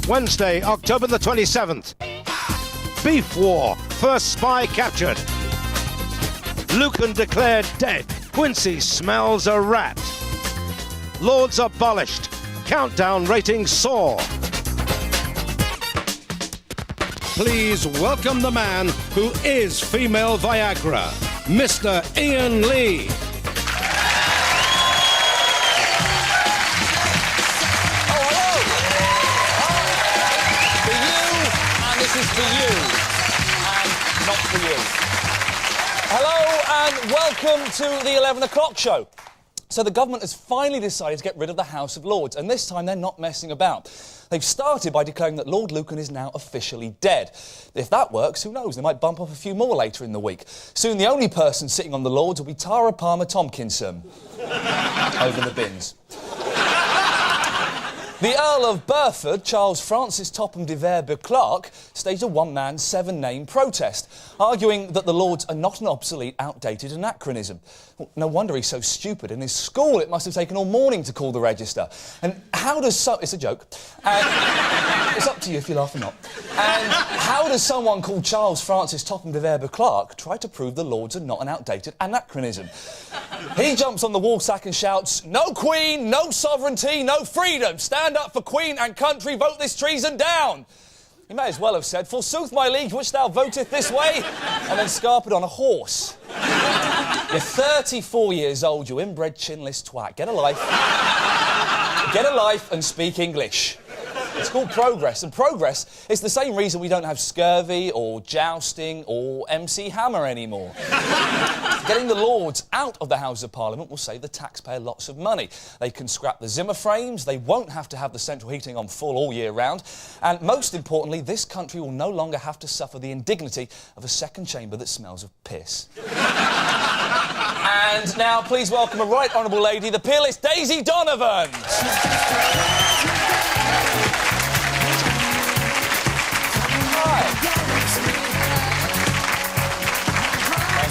Wednesday, October the 27th. Beef war, first spy captured. Lucan declared dead. Quincy smells a rat. Lords abolished. Countdown ratings soar. Please welcome the man who is female Viagra, Mr. Ian Lee. This is for you, and not for you. Hello and welcome to the 11 o'clock show. So the government has finally decided to get rid of the House of Lords, and this time they're not messing about. They've started by declaring that Lord Lucan is now officially dead. If that works, who knows, they might bump off a few more later in the week. Soon the only person sitting on the Lords will be Tara Palmer-Tomkinson. Over the bins. The Earl of Burford, Charles Francis Topham de Vere-Beauclerk, staged a one-man, seven-name protest, arguing that the Lords are not an obsolete, outdated anachronism. Well, no wonder he's so stupid. In his school, it must have taken all morning to call the register. And how does It's a joke. It's up to you if you laugh or not. And how does someone called Charles Francis Topham de Vere-Beauclerk try to prove the Lords are not an outdated anachronism? He jumps on the woolsack and shouts, "No Queen, no sovereignty, no freedom. Stand up for Queen and country, vote this treason down." He may as well have said, "Forsooth my liege, which thou voteth this way," and then scarpered on a horse. You're 34 years old, you inbred chinless twat. Get a life. Get a life and speak English. It's called progress, and progress is the same reason we don't have scurvy or jousting or MC Hammer anymore. Getting the Lords out of the Houses of Parliament will save the taxpayer lots of money. They can scrap the Zimmer frames, they won't have to have the central heating on full all year round, and most importantly, this country will no longer have to suffer the indignity of a second chamber that smells of piss. And now, please welcome a right honourable lady, the peerless Daisy Donovan.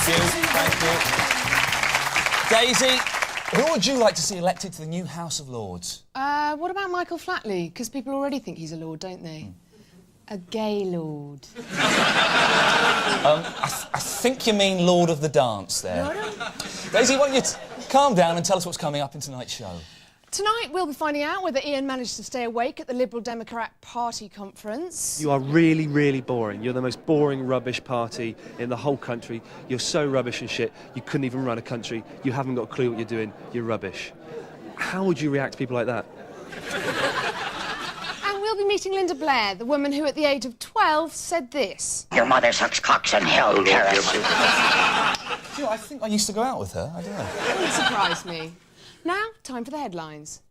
Thank you. Daisy, who would you like to see elected to the new House of Lords? What about Michael Flatley? Because people already think he's a lord, don't they? A gay lord. I think you mean Lord of the Dance there. Daisy, why don't you calm down and tell us what's coming up in tonight's show? Tonight we'll be finding out whether Ian managed to stay awake at the Liberal Democrat Party conference. You are really, really boring. You're the most boring rubbish party in the whole country. You're so rubbish and shit, you couldn't even run a country. You haven't got a clue what you're doing. You're rubbish. How would you react to people like that? And we'll be meeting Linda Blair, the woman who at the age of 12 said this. Your mother sucks cocks in hell, Paris. You know, I think I used to go out with her. I don't know. It wouldn't surprise me. Now, time for the headlines.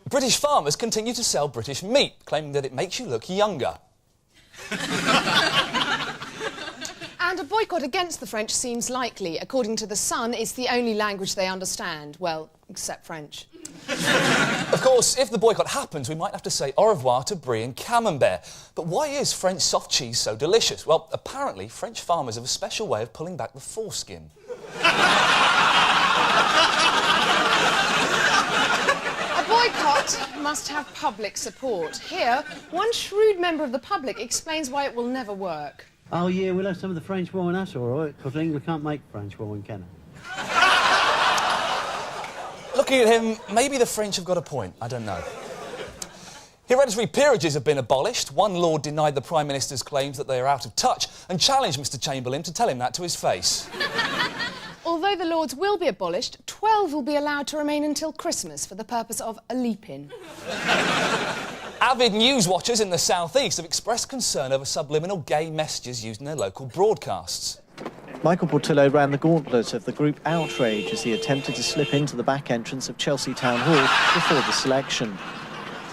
British farmers continue to sell British meat, claiming that it makes you look younger. And a boycott against the French seems likely. According to The Sun, it's the only language they understand. Well, except French. Of course, if the boycott happens, we might have to say au revoir to brie and camembert. But why is French soft cheese so delicious? Well, apparently, French farmers have a special way of pulling back the foreskin. A boycott must have public support. Here, one shrewd member of the public explains why it will never work. Oh, yeah, we'll have some of the French wine, that's all right, because England can't make French wine, can it? Looking at him, maybe the French have got a point. I don't know. Hereditary peerages have been abolished. One lord denied the Prime Minister's claims that they are out of touch and challenged Mr Chamberlain to tell him that to his face. Although the Lords will be abolished, 12 will be allowed to remain until Christmas for the purpose of a leap-in. Avid news watchers in the South East have expressed concern over subliminal gay messages used in their local broadcasts. Michael Portillo ran the gauntlet of the group outrage as he attempted to slip into the back entrance of Chelsea Town Hall before the selection.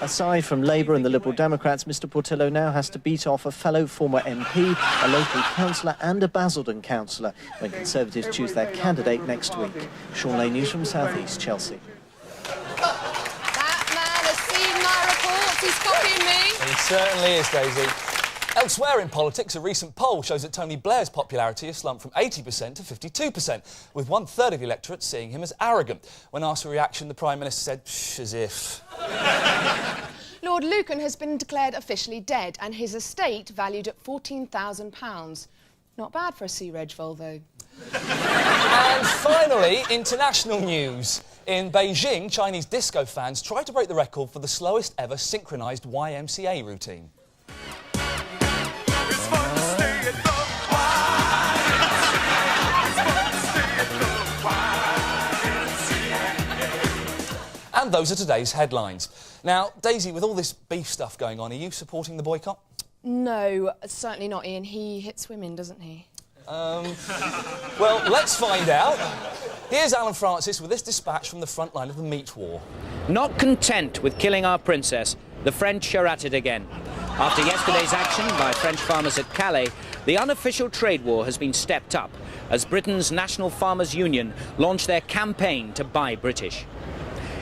Aside from Labour and the Liberal Democrats, Mr Portillo now has to beat off a fellow former MP, a local councillor and a Basildon councillor when Conservatives choose their candidate next week. Sean Lane News from South East Chelsea. That man has seen my reports. He's copying me. He certainly is, Daisy. Elsewhere in politics, a recent poll shows that Tony Blair's popularity has slumped from 80% to 52%, with one-third of the electorate seeing him as arrogant. When asked for a reaction, the Prime Minister said, "Shh, as if." Lord Lucan has been declared officially dead and his estate valued at £14,000. Not bad for a Sea-Reg Volvo. And finally, international news. In Beijing, Chinese disco fans tried to break the record for the slowest ever synchronised YMCA routine. And those are today's headlines. Now, Daisy, with all this beef stuff going on, are you supporting the boycott? No, certainly not, Ian. He hits women, doesn't he? Well, let's find out. Here's Alan Francis with this dispatch from the front line of the meat war. Not content with killing our princess, the French are at it again. After yesterday's action by French farmers at Calais, the unofficial trade war has been stepped up as Britain's National Farmers Union launched their campaign to buy British.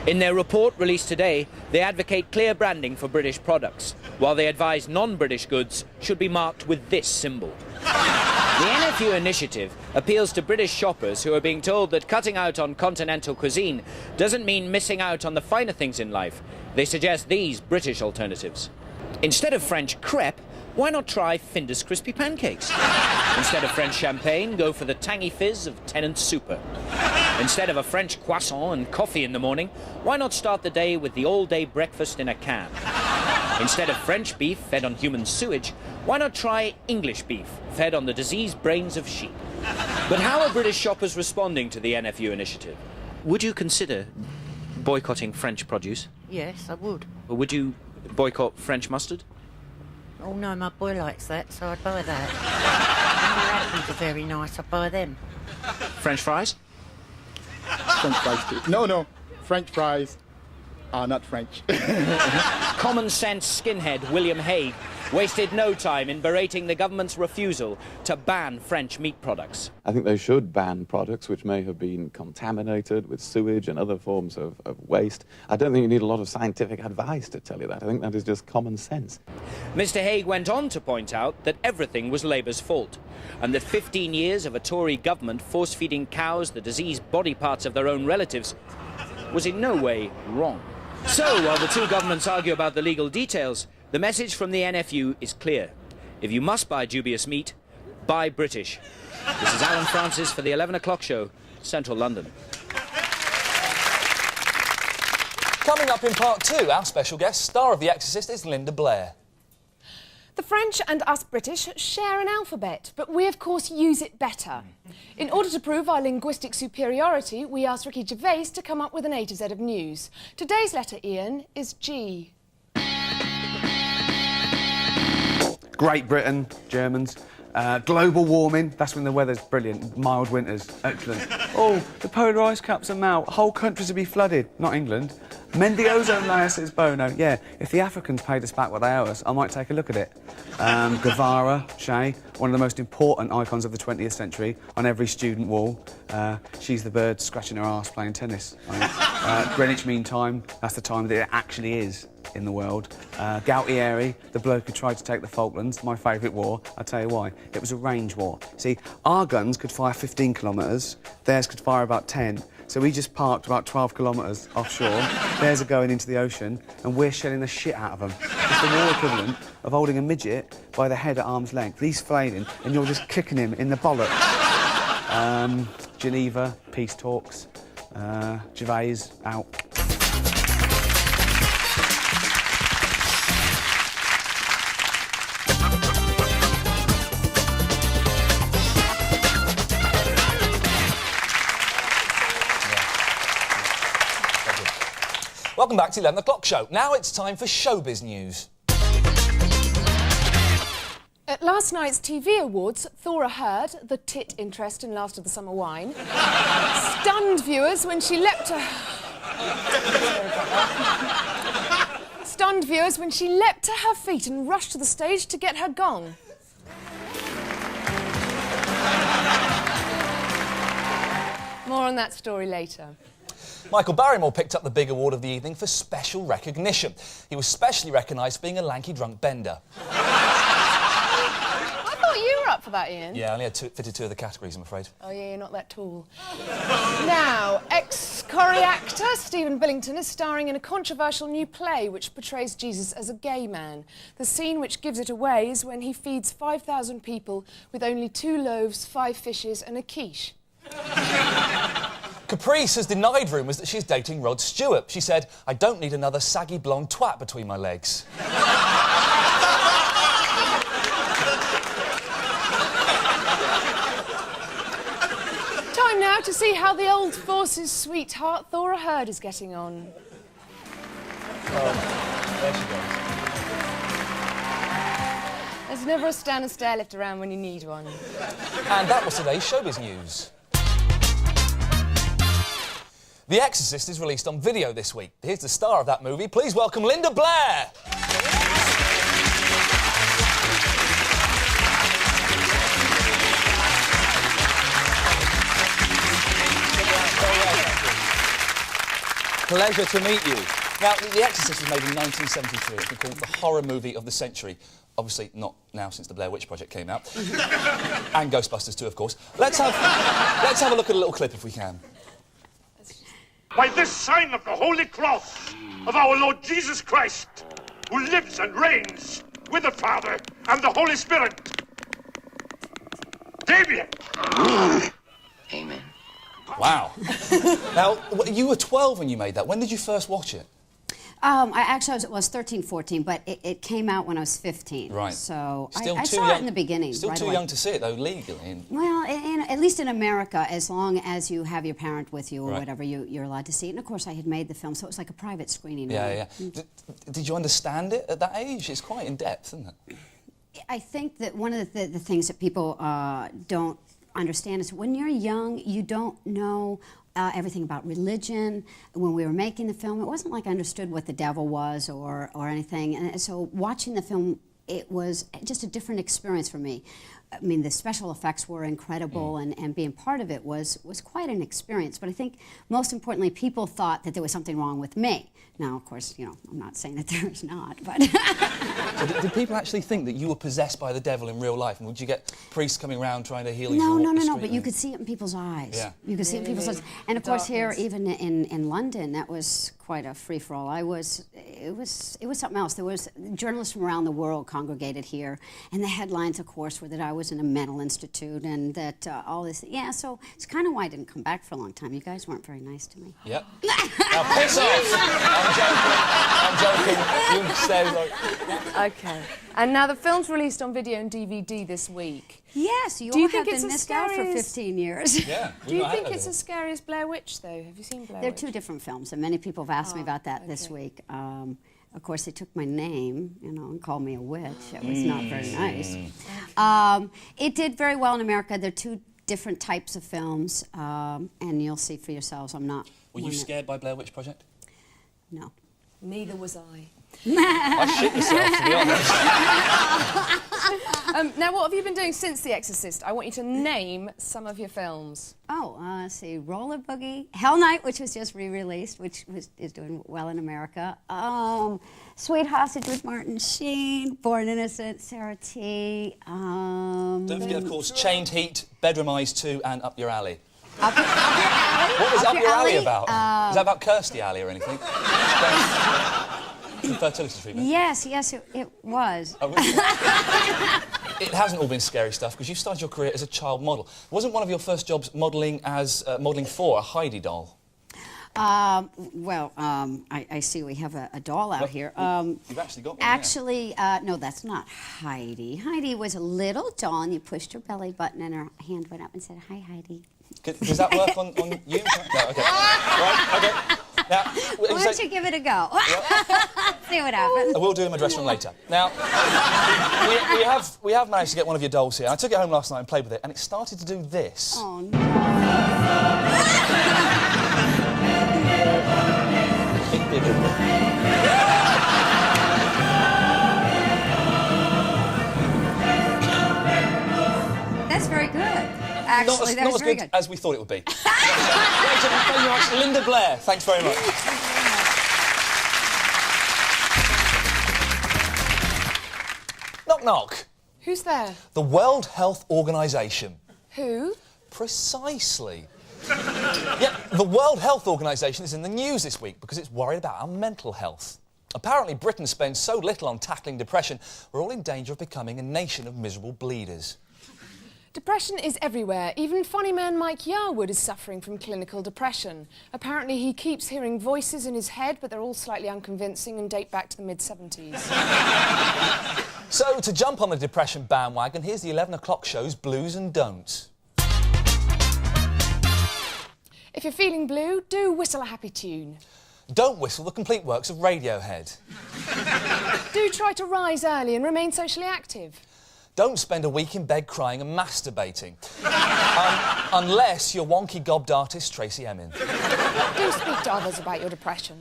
In their report released today, they advocate clear branding for British products, while they advise non-British goods should be marked with this symbol. The NFU initiative appeals to British shoppers who are being told that cutting out on continental cuisine doesn't mean missing out on the finer things in life. They suggest these British alternatives. Instead of French crepe, why not try Finder's crispy pancakes? Instead of French champagne, go for the tangy fizz of Tennant's Super. Instead of a French croissant and coffee in the morning, why not start the day with the all-day breakfast in a can? Instead of French beef fed on human sewage, why not try English beef fed on the diseased brains of sheep? But how are British shoppers responding to the NFU initiative? Would you consider boycotting French produce? Yes, I would. Or would you boycott French mustard? Oh no, my boy likes that, so I'd buy that. And the apples are very nice, I'd buy them. French fries? French fries too. No. French fries are not French. Common sense skinhead William Hague wasted no time in berating the government's refusal to ban French meat products. I think they should ban products which may have been contaminated with sewage and other forms of waste. I don't think you need a lot of scientific advice to tell you that. I think that is just common sense. Mr Hague went on to point out that everything was Labour's fault, and that 15 years of a Tory government force-feeding cows the diseased body parts of their own relatives was in no way wrong. So, while the two governments argue about the legal details, the message from the NFU is clear. If you must buy dubious meat, buy British. This is Alan Francis for the 11 o'clock show, Central London. Coming up in part 2, our special guest, star of The Exorcist, is Linda Blair. The French and us British share an alphabet, but we of course use it better. In order to prove our linguistic superiority, we asked Ricky Gervais to come up with an A to Z of news. Today's letter, Ian, is G. Great Britain, Germans. Global warming, that's when the weather's brilliant. Mild winters, excellent. Oh, the polar ice caps are melt. Whole countries will be flooded. Not England. Mend the ozone layer, says Bono. Yeah, if the Africans paid us back what they owe us, I might take a look at it. Guevara, Che, one of the most important icons of the 20th century, on every student wall. She's the bird scratching her arse playing tennis. Greenwich Mean Time, that's the time that it actually is in the world. Gualtieri, the bloke who tried to take the Falklands, my favourite war. I'll tell you why. It was a range war. See, our guns could fire 15 kilometres, theirs could fire about 10. So we just parked about 12 kilometres offshore. Theirs are going into the ocean, and we're shelling the shit out of them. It's the war equivalent of holding a midget by the head at arm's length. He's flailing, and you're just kicking him in the bollock. Geneva, peace talks. Gervais, out. Welcome back to the 11 o'clock show. Now it's time for showbiz news. At last night's TV Awards, Thora Hird, the tit interest in Last of the Summer Wine, stunned viewers when she leapt to... stunned viewers when she leapt to her feet and rushed to the stage to get her gong. More on that story later. Michael Barrymore picked up the big award of the evening for special recognition. He was specially recognised for being a lanky drunk bender. I thought you were up for that, Ian. Yeah, I only had fitted 2 of the categories, I'm afraid. Oh, yeah, you're not that tall. Now, ex-Corrie actor Stephen Billington is starring in a controversial new play which portrays Jesus as a gay man. The scene which gives it away is when he feeds 5,000 people with only 2 loaves, 5 fishes and a quiche. Caprice has denied rumours that she's dating Rod Stewart. She said, "I don't need another saggy blonde twat between my legs." Time now to see how the old force's sweetheart Thora Hird is getting on. There she goes. There's never a stand and stare left around when you need one. And that was today's showbiz news. The Exorcist is released on video this week. Here's the star of that movie. Please welcome Linda Blair. Pleasure to meet you. Now, The Exorcist was made in 1973. It's been called the horror movie of the century. Obviously, not now since the Blair Witch Project came out. And Ghostbusters too, of course. Let's have a look at a little clip if we can. By this sign of the Holy Cross of our Lord Jesus Christ, who lives and reigns with the Father and the Holy Spirit. Damien! Amen. Wow. Now, you were 12 when you made that. When did you first watch it? I was 13, 14, but it came out when I was 15. Right. So Still I too saw young, it in the beginning. Still right too away. young to see it, though, legally. Well, at least in America, as long as you have your parent with you or Right. whatever, you're allowed to see it. And of course, I had made the film, so it was like a private screening. Yeah, really. yeah. Did you understand it at that age? It's quite in-depth, isn't it? I think that one of the things that people don't understand is when you're young, you don't know everything about religion. When we were making the film, it wasn't like I understood what the devil was or anything. And so watching the film, it was just a different experience for me. I mean, the special effects were incredible, and being part of it was quite an experience. But I think, most importantly, people thought that there was something wrong with me. Now, of course, you know, I'm not saying that there is not, but... So did people actually think that you were possessed by the devil in real life? And would you get priests coming around trying to heal you? No, but you could see it in people's eyes. Yeah. You could see it in people's eyes. And of course here, even in London, that was quite a free-for-all. It was something else. There was journalists from around the world congregated here, and the headlines, of course, were that I was in a mental institute and that all this, yeah, so it's kind of why I didn't come back for a long time. You guys weren't very nice to me. Yep. Now piss off! I'm joking. You stay like... OK. And now the film's released on video and DVD this week. Yes, you Do you all think have it's been as missed out for scary as- 15 years. Yeah. Do you think it's as scary as Blair Witch, though? Have you seen Blair They're Witch? two different films, and many people have asked me about that this week. Of course, they took my name, you know, and called me a witch. It was not very nice. It did very well in America. They're two different types of films, and you'll see for yourselves. I'm not. Were you scared by Blair Witch Project? No. Neither was I. I shit myself, to be honest. Now, what have you been doing since The Exorcist? I want you to name some of your films. Oh, let's see. Roller Boogie, Hell Night, which was just re-released, which is doing well in America. Sweet Hostage with Martin Sheen, Born Innocent, Sarah T. Don't forget, of course, Chained Heat, Bedroom Eyes 2, and Up Your Alley. Up Your Alley? What was Up Your Alley Alley? about? Is that about Kirstie Alley or anything? Fertility treatment? Yes, it was. Oh, really? It hasn't all been scary stuff, because you started your career as a child model. Wasn't one of your first jobs modelling for a Heidi doll? I see we have a doll out here. You've actually got one. Actually, no, that's not Heidi. Heidi was a little doll, and you pushed her belly button, and her hand went up and said, "Hi, Heidi." Does that work on you? No, OK. Right, OK. Now, Why don't you give it a go? See what happens. We'll do in my dressing room later. Now, we have managed to get one of your dolls here. I took it home last night and played with it, and it started to do this. Oh, no. It didn't. That's very good. Actually, that not was as very good good. as we thought it would be. Ladies and gentlemen, thank you very much. Linda Blair, thanks very much. Knock, knock. Who's there? The World Health Organization. Who? Precisely. Yeah, the World Health Organization is in the news this week because it's worried about our mental health. Apparently, Britain spends so little on tackling depression, we're all in danger of becoming a nation of miserable bleeders. Depression is everywhere. Even funny man Mike Yarwood is suffering from clinical depression. Apparently, he keeps hearing voices in his head, but they're all slightly unconvincing and date back to the mid-70s. So, to jump on the depression bandwagon, here's the 11 o'clock show's Blues and Don'ts. If you're feeling blue, do whistle a happy tune. Don't whistle the complete works of Radiohead. Do try to rise early and remain socially active. Don't spend a week in bed crying and masturbating. Unless you're wonky gobbed artist Tracy Emin. Do speak to others about your depression.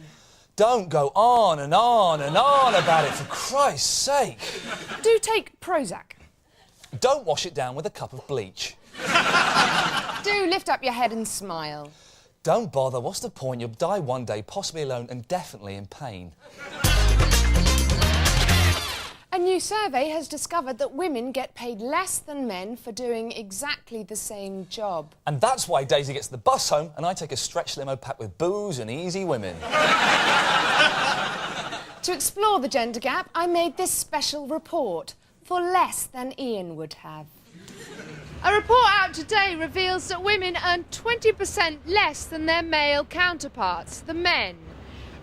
Don't go on and on and on about it, for Christ's sake. Do take Prozac. Don't wash it down with a cup of bleach. Do lift up your head and smile. Don't bother. What's the point? You'll die one day, possibly alone and definitely in pain. A new survey has discovered that women get paid less than men for doing exactly the same job. And that's why Daisy gets the bus home and I take a stretch limo packed with booze and easy women. To explore the gender gap, I made this special report for less than Ian would have. A report out today reveals that women earn 20% less than their male counterparts, the men.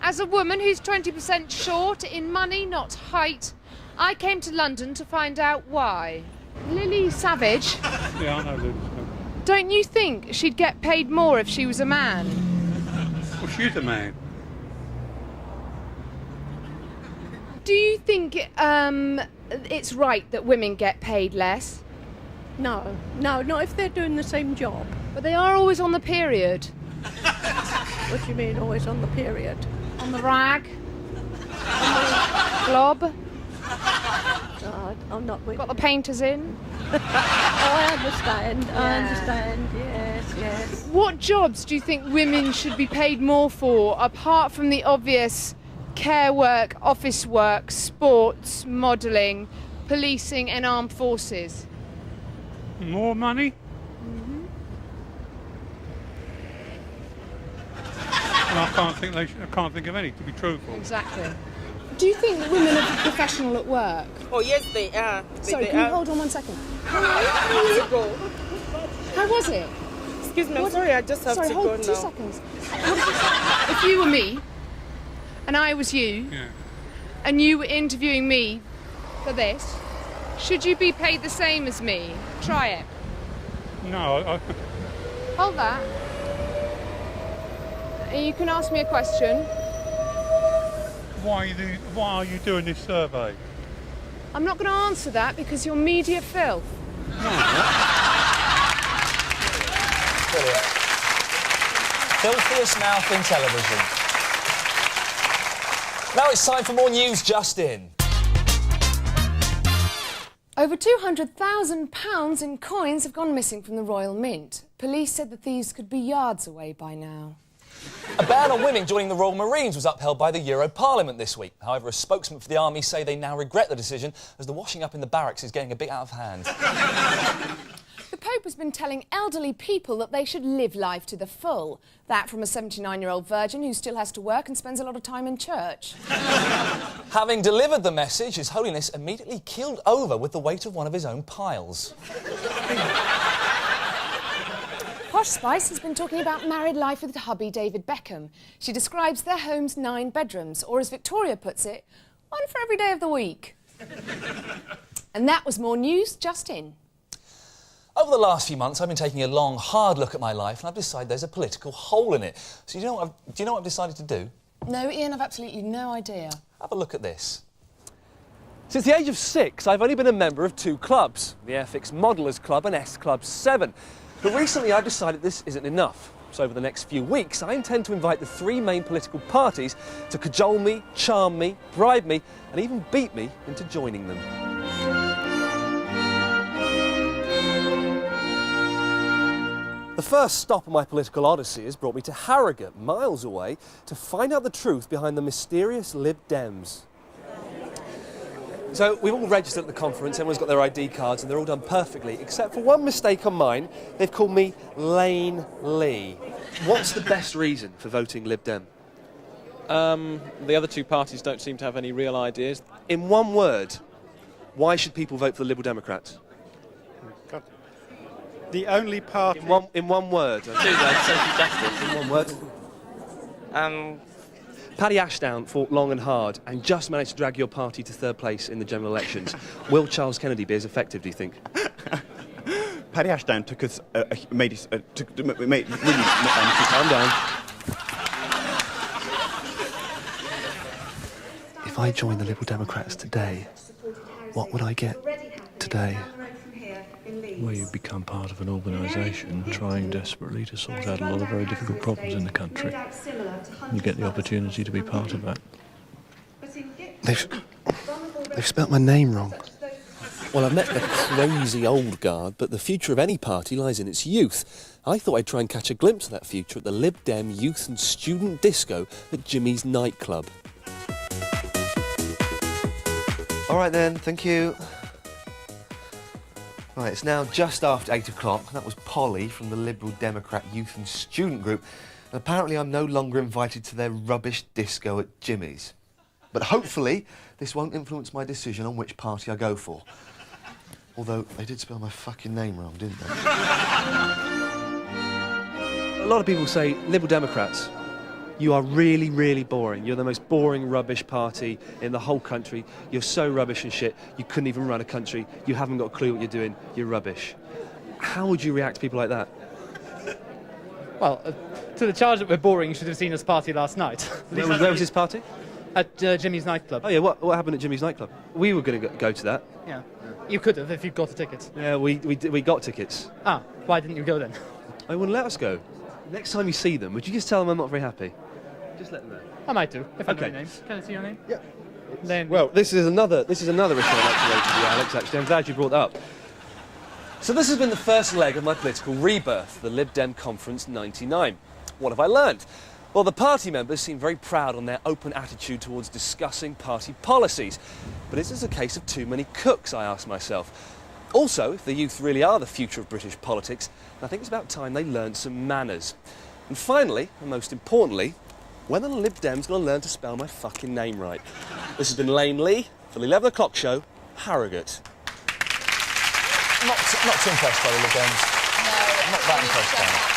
As a woman who's 20% short in money, not height, I came to London to find out why. Lily Savage. Yeah, I know Lily Savage. Don't you think she'd get paid more if she was a man? Well, she's a man. Do you think it's right that women get paid less? No, not if they're doing the same job. But they are always on the period. What do you mean, always on the period? On the rag? On the glob? No, I'm not with Got the painters in? Oh, I understand, yes. What jobs do you think women should be paid more for, apart from the obvious care work, office work, sports, modelling, policing and armed forces? More money? Mm-hmm. And I can't think of any, to be truthful. Exactly. Do you think women are professional at work? Oh, yes, they are. Sorry, can you hold on 1 second? Hello? How was it? Excuse me, I'm sorry, I just have to go now. Hold 2 seconds. If you were me, and I was you, and you were interviewing me for this, should you be paid the same as me? Try it. No, Hold that. And you can ask me a question. Why are you doing this survey? I'm not going to answer that because you're media filth. Brilliant. Filthiest mouth in television. Now it's time for more news just in. Over £200,000 in coins have gone missing from the Royal Mint. Police said the thieves could be yards away by now. A ban on women joining the Royal Marines was upheld by the Euro Parliament this week. However, a spokesman for the army say they now regret the decision as the washing up in the barracks is getting a bit out of hand. The Pope has been telling elderly people that they should live life to the full. That from a 79-year-old virgin who still has to work and spends a lot of time in church. Having delivered the message, His Holiness immediately keeled over with the weight of one of his own piles. Posh Spice has been talking about married life with hubby David Beckham. She describes their home's 9 bedrooms, or as Victoria puts it, one for every day of the week. And that was more news just in. Over the last few months, I've been taking a long, hard look at my life and I've decided there's a political hole in it. So do you know what I've decided to do? No, Ian, I've absolutely no idea. Have a look at this. Since the age of 6, I've only been a member of 2 clubs, the Airfix Modelers Club and S Club 7. But recently I've decided this isn't enough. So over the next few weeks, I intend to invite the 3 main political parties to cajole me, charm me, bribe me, and even beat me into joining them. The first stop on my political odyssey has brought me to Harrogate, miles away, to find out the truth behind the mysterious Lib Dems. So we've all registered at the conference, everyone's got their ID cards and they're all done perfectly, except for one mistake on mine. They've called me Lane Lee. What's the best reason for voting Lib Dem? The other two parties don't seem to have any real ideas. In one word, why should people vote for the Liberal Democrats? The only party... In one word. Social justice. In one word. Paddy Ashdown fought long and hard and just managed to drag your party to third place in the general elections. Will Charles Kennedy be as effective, do you think? Paddy Ashdown took us... made really... Calm down. If I joined the Liberal Democrats today, what would I get today? Well, you become part of an organisation trying desperately to sort out a lot of very difficult problems in the country. You get the opportunity to be part of that. They've spelt my name wrong. Well, I've met the crazy old guard, but the future of any party lies in its youth. I thought I'd try and catch a glimpse of that future at the Lib Dem Youth and Student Disco at Jimmy's nightclub. All right then, thank you. Right, it's now just after 8 o'clock. That was Polly from the Liberal Democrat Youth and Student Group. And apparently I'm no longer invited to their rubbish disco at Jimmy's. But hopefully this won't influence my decision on which party I go for. Although they did spell my fucking name wrong, didn't they? A lot of people say, Liberal Democrats, you are really, really boring. You're the most boring rubbish party in the whole country. You're so rubbish and shit, you couldn't even run a country. You haven't got a clue what you're doing. You're rubbish. How would you react to people like that? Well, to the charge that we're boring, you should have seen us party last night. Where was this party? At Jimmy's nightclub. Oh, yeah, what happened at Jimmy's nightclub? We were going to go to that. Yeah. You could have if you'd got a ticket. Yeah, we got tickets. Ah, why didn't you go then? They wouldn't let us go. Next time you see them, would you just tell them I'm not very happy? Just let them know. I might do, if I know Okay. your name. Can I see your name? Yeah. Then... Well, this is another issue I'd like to raise with you, Alex, actually. I'm glad you brought that up. So this has been the first leg of my political rebirth, the Lib Dem Conference 99. What have I learned? Well, the party members seem very proud on their open attitude towards discussing party policies. But is this a case of too many cooks, I ask myself? Also, if the youth really are the future of British politics, I think it's about time they learned some manners. And finally, and most importantly, when are the Lib Dems going to learn to spell my fucking name right? This has been Lane Lee for the 11 o'clock show, Harrogate. Not too impressed by the Lib Dems. No. Not that impressed by them.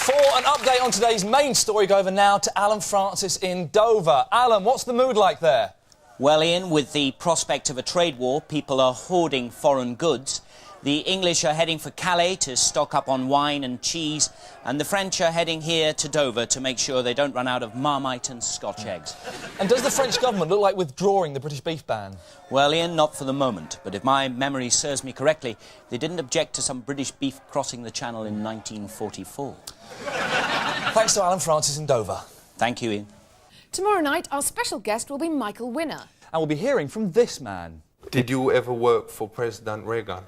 For an update on today's main story, go over now to Alan Francis in Dover. Alan, what's the mood like there? Well, Ian, with the prospect of a trade war, people are hoarding foreign goods. The English are heading for Calais to stock up on wine and cheese, and the French are heading here to Dover to make sure they don't run out of Marmite and Scotch eggs. And does the French government look like withdrawing the British beef ban? Well, Ian, not for the moment, but if my memory serves me correctly, they didn't object to some British beef crossing the Channel in 1944. Thanks to Alan Francis in Dover. Thank you, Ian. Tomorrow night, our special guest will be Michael Winner. And we'll be hearing from this man. Did you ever work for President Reagan?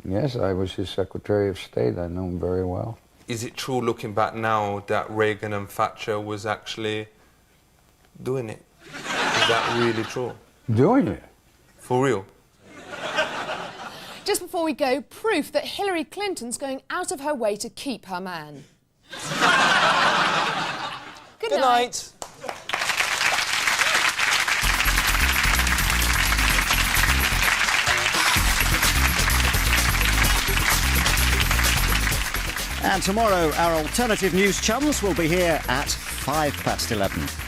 Yes, I was his Secretary of State. I know him very well. Is it true, looking back now, that Reagan and Thatcher was actually doing it? Is that really true? Doing it? For real? Just before we go, proof that Hillary Clinton's going out of her way to keep her man. Good night. And tomorrow, our alternative news chums will be here at 11:05.